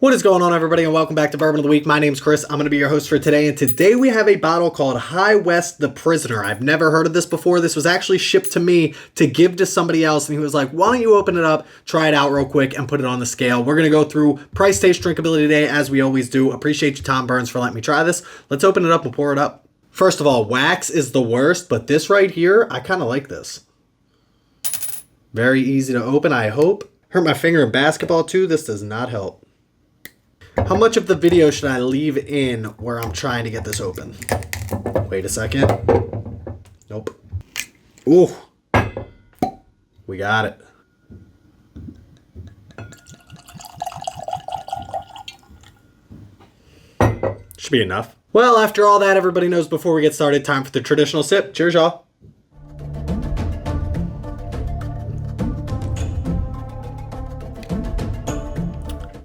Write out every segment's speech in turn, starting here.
What is going on, everybody, and welcome back to Bourbon of the Week. My name's Chris. I'm going to be your host for today, and today we have a bottle called High West the Prisoner. I've never heard of this before. This was actually shipped to me to give to somebody else, and he was like, why don't you open it up, try it out real quick, and put it on the scale. We're going to go through price, taste, drinkability today, as we always do. Appreciate you, Tom Burns, for letting me try this. Let's open it up and pour it up. First of all, wax is the worst, but this right here, I kind of like this. Very easy to open, I hope. Hurt my finger in basketball, too. This does not help. How much of the video should I leave in where I'm trying to get this open? Wait a second. Nope. Ooh. We got it. Should be enough. Well, after all that, everybody knows before we get started, time for the traditional sip. Cheers, y'all.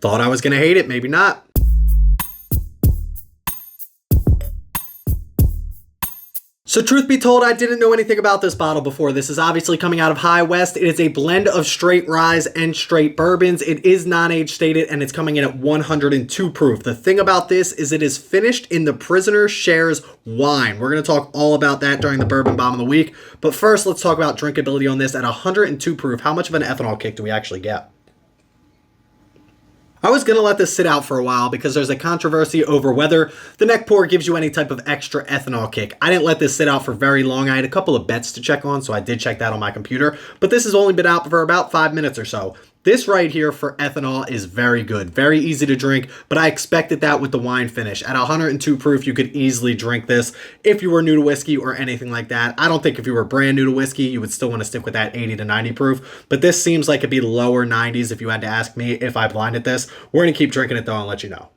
Thought I was going to hate it, maybe not. So truth be told, I didn't know anything about this bottle before. This is obviously coming out of High West. It is a blend of straight rye and straight bourbons. It is non-age stated, and it's coming in at 102 proof. The thing about this is it is finished in the Prisoner Shares wine. We're going to talk all about that during the Bourbon Bomb of the Week. But first, let's talk about drinkability on this. At 102 proof, how much of an ethanol kick do we actually get? I was going to let this sit out for a while because there's a controversy over whether the neck pour gives you any type of extra ethanol kick. I didn't let this sit out for very long. I had a couple of bets to check on, so I did check that on my computer. But this has only been out for about 5 minutes or so. This right here for ethanol is very good. Very easy to drink, but I expected that with the wine finish. At 102 proof, you could easily drink this if you were new to whiskey or anything like that. I don't think if you were brand new to whiskey, you would still want to stick with that 80 to 90 proof, but this seems like it'd be lower 90s if you had to ask me if I blinded this. We're going to keep drinking it though and let you know.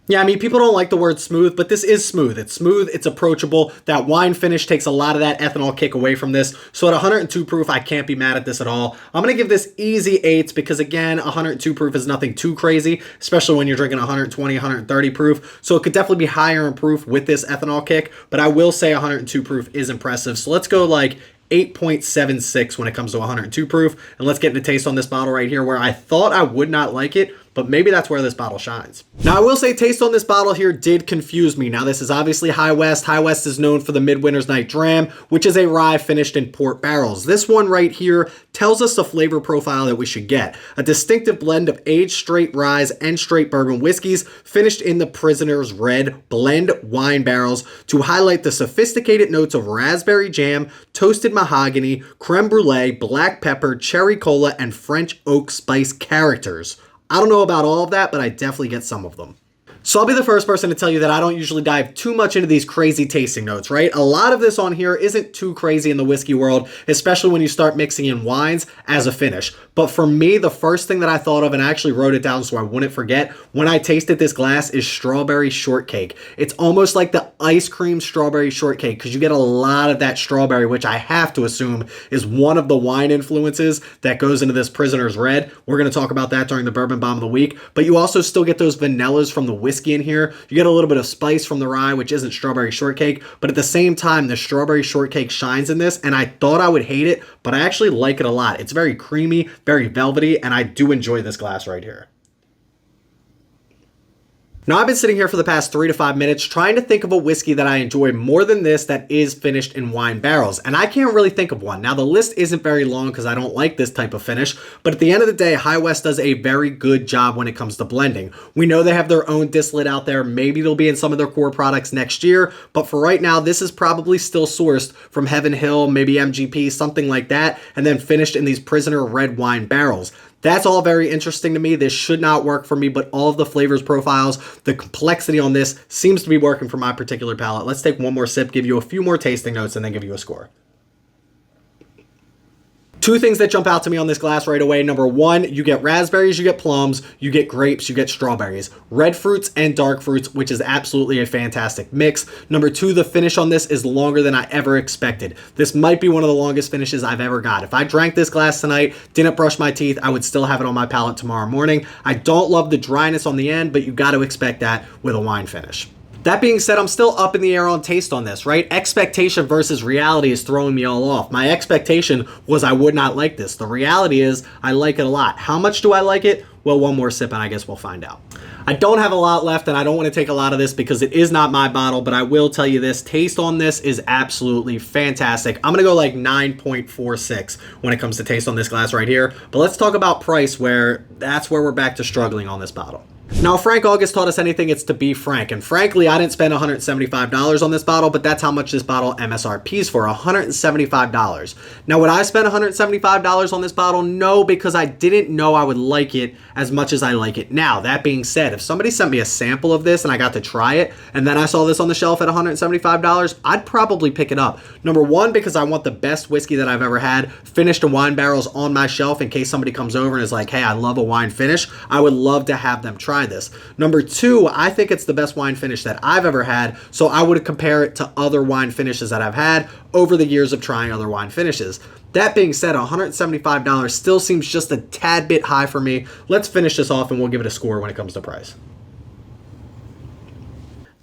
Yeah, I mean, people don't like the word smooth, but this is smooth. It's smooth, it's approachable. That wine finish takes a lot of that ethanol kick away from this. So at 102 proof, I can't be mad at this at all. I'm going to give this easy 8s because, again, 102 proof is nothing too crazy, especially when you're drinking 120, 130 proof. So it could definitely be higher in proof with this ethanol kick, but I will say 102 proof is impressive. So let's go like 8.76 when it comes to 102 proof. And let's get into taste on this bottle right here where I thought I would not like it, but maybe that's where this bottle shines. Now, I will say taste on this bottle here did confuse me. Now, this is obviously High West. High West is known for the Midwinter's Night Dram, which is a rye finished in port barrels. This one right here tells us the flavor profile that we should get. A distinctive blend of aged straight rye and straight bourbon whiskeys finished in the Prisoner's Red blend wine barrels to highlight the sophisticated notes of raspberry jam, toasted mahogany, creme brulee, black pepper, cherry cola, and French oak spice characters. I don't know about all of that, but I definitely get some of them. So I'll be the first person to tell you that I don't usually dive too much into these crazy tasting notes, right? A lot of this on here isn't too crazy in the whiskey world, especially when you start mixing in wines as a finish. But for me, the first thing that I thought of, and I actually wrote it down so I wouldn't forget, when I tasted this glass is strawberry shortcake. It's almost like the ice cream strawberry shortcake because you get a lot of that strawberry, which I have to assume is one of the wine influences that goes into this Prisoner's Red. We're going to talk about that during the Bourbon Bomb of the Week. But you also still get those vanillas from the whiskey in here. You get a little bit of spice from the rye, which isn't strawberry shortcake, but at the same time, the strawberry shortcake shines in this, and I thought I would hate it, but I actually like it a lot. It's very creamy, very velvety, and I do enjoy this glass right here. Now, I've been sitting here for the past 3 to 5 minutes trying to think of a whiskey that I enjoy more than this that is finished in wine barrels, and I can't really think of one. Now, the list isn't very long because I don't like this type of finish, but at the end of the day, High West does a very good job when it comes to blending. We know they have their own distillate out there. Maybe it'll be in some of their core products next year, but for right now, this is probably still sourced from Heaven Hill, maybe MGP, something like that, and then finished in these Prisoner Red wine barrels. That's all very interesting to me. This should not work for me, but all of the flavors profiles, the complexity on this seems to be working for my particular palate. Let's take one more sip, give you a few more tasting notes, and then give you a score. Two things that jump out to me on this glass right away. Number one, you get raspberries, you get plums, you get grapes, you get strawberries, red fruits and dark fruits, which is absolutely a fantastic mix. Number two, the finish on this is longer than I ever expected. This might be one of the longest finishes I've ever got. If I drank this glass tonight, didn't brush my teeth, I would still have it on my palate tomorrow morning. I don't love the dryness on the end, but you got to expect that with a wine finish. That being said, I'm still up in the air on taste on this, right? Expectation versus reality is throwing me all off. My expectation was I would not like this. The reality is I like it a lot. How much do I like it? Well, one more sip and I guess we'll find out. I don't have a lot left and I don't want to take a lot of this because it is not my bottle, but I will tell you this, taste on this is absolutely fantastic. I'm going to go like 9.46 when it comes to taste on this glass right here. But let's talk about price, where that's where we're back to struggling on this bottle. Now, if Frank August taught us anything, it's to be frank. And frankly, I didn't spend $175 on this bottle, but that's how much this bottle MSRP is for, $175. Now, would I spend $175 on this bottle? No, because I didn't know I would like it as much as I like it now. That being said, if somebody sent me a sample of this and I got to try it, and then I saw this on the shelf at $175, I'd probably pick it up. Number one, because I want the best whiskey that I've ever had finished in wine barrels on my shelf in case somebody comes over and is like, hey, I love a wine finish. I would love to have them try this. Number two, I think it's the best wine finish that I've ever had, so I would compare it to other wine finishes that I've had over the years of trying other wine finishes. That being said, $175 still seems just a tad bit high for me. Let's finish this off and we'll give it a score when it comes to price.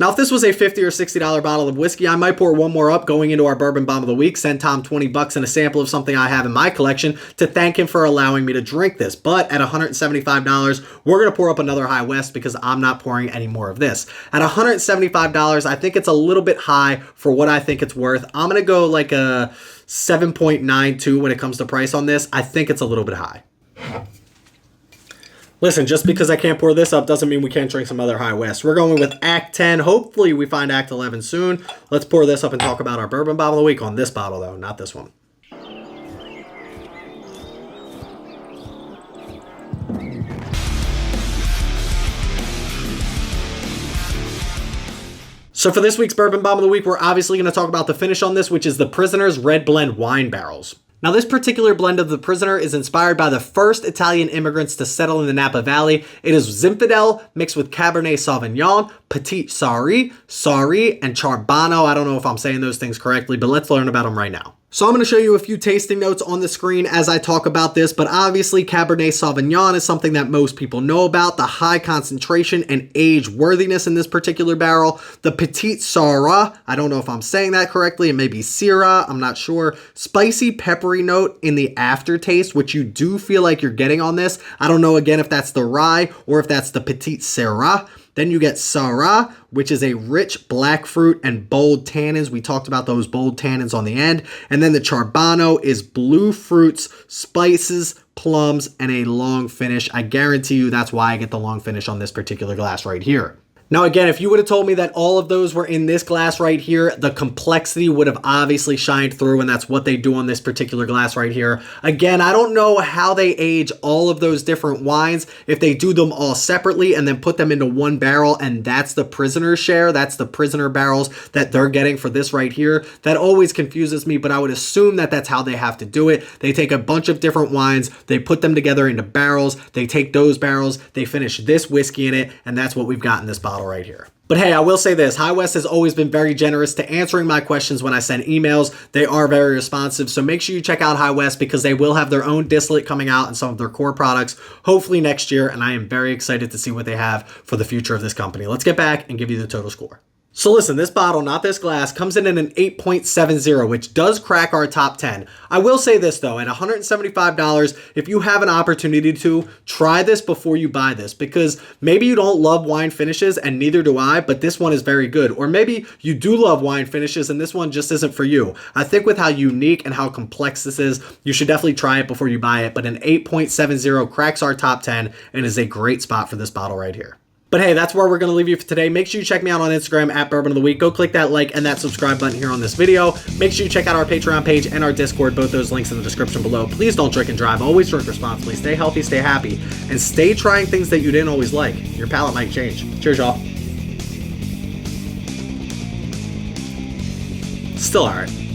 Now, if this was a $50 or $60 bottle of whiskey, I might pour one more up going into our Bourbon Bomb of the Week, send Tom 20 bucks and a sample of something I have in my collection to thank him for allowing me to drink this. But at $175, we're going to pour up another High West because I'm not pouring any more of this. At $175, I think it's a little bit high for what I think it's worth. I'm going to go like a 7.92 when it comes to price on this. I think it's a little bit high. Listen, just because I can't pour this up doesn't mean we can't drink some other High West. We're going with Act 10. Hopefully we find Act 11 soon. Let's pour this up and talk about our Bourbon Bomb of the Week on this bottle, though, not this one. So for this week's Bourbon Bomb of the Week, we're obviously going to talk about the finish on this, which is the Prisoner's Red Blend Wine Barrels. Now, this particular blend of the Prisoner is inspired by the first Italian immigrants to settle in the Napa Valley. It is Zinfandel mixed with Cabernet Sauvignon, Petit Sari, and Charbonneau. I don't know if I'm saying those things correctly, but let's learn about them right now. So I'm going to show you a few tasting notes on the screen as I talk about this, but obviously Cabernet Sauvignon is something that most people know about, the high concentration and age worthiness in this particular barrel. The Petit Syrah, I don't know if I'm saying that correctly, it may be Syrah, I'm not sure. Spicy peppery note in the aftertaste, which you do feel like you're getting on this. I don't know again if that's the rye or if that's the Petit Syrah. Then you get Syrah, which is a rich black fruit and bold tannins. We talked about those bold tannins on the end. And then the Charbonneau is blue fruits, spices, plums, and a long finish. I guarantee you that's why I get the long finish on this particular glass right here. Now, again, if you would have told me that all of those were in this glass right here, the complexity would have obviously shined through, and that's what they do on this particular glass right here. Again, I don't know how they age all of those different wines, if they do them all separately and then put them into one barrel, and that's the Prisoner share, that's the Prisoner barrels that they're getting for this right here. That always confuses me, but I would assume that that's how they have to do it. They take a bunch of different wines, they put them together into barrels, they take those barrels, they finish this whiskey in it, and that's what we've got in this bottle right here. But hey, I will say this, High West has always been very generous to answering my questions when I send emails. They are very responsive, so make sure you check out High West because they will have their own distillate coming out and some of their core products, hopefully next year, and I am very excited to see what they have for the future of this company. Let's get back and give you the total score. So listen, this bottle, not this glass, comes in at an 8.70, which does crack our top 10. I will say this though, at $175, if you have an opportunity to, try this before you buy this, because maybe you don't love wine finishes and neither do I, but this one is very good. Or maybe you do love wine finishes and this one just isn't for you. I think with how unique and how complex this is, you should definitely try it before you buy it, but an 8.70 cracks our top 10 and is a great spot for this bottle right here. But hey, that's where we're going to leave you for today. Make sure you check me out on Instagram at Bourbon of the Week. Go click that like and that subscribe button here on this video. Make sure you check out our Patreon page and our Discord. Both those links in the description below. Please don't drink and drive. Always drink responsibly. Stay healthy, stay happy, and stay trying things that you didn't always like. Your palate might change. Cheers, y'all. Still all right.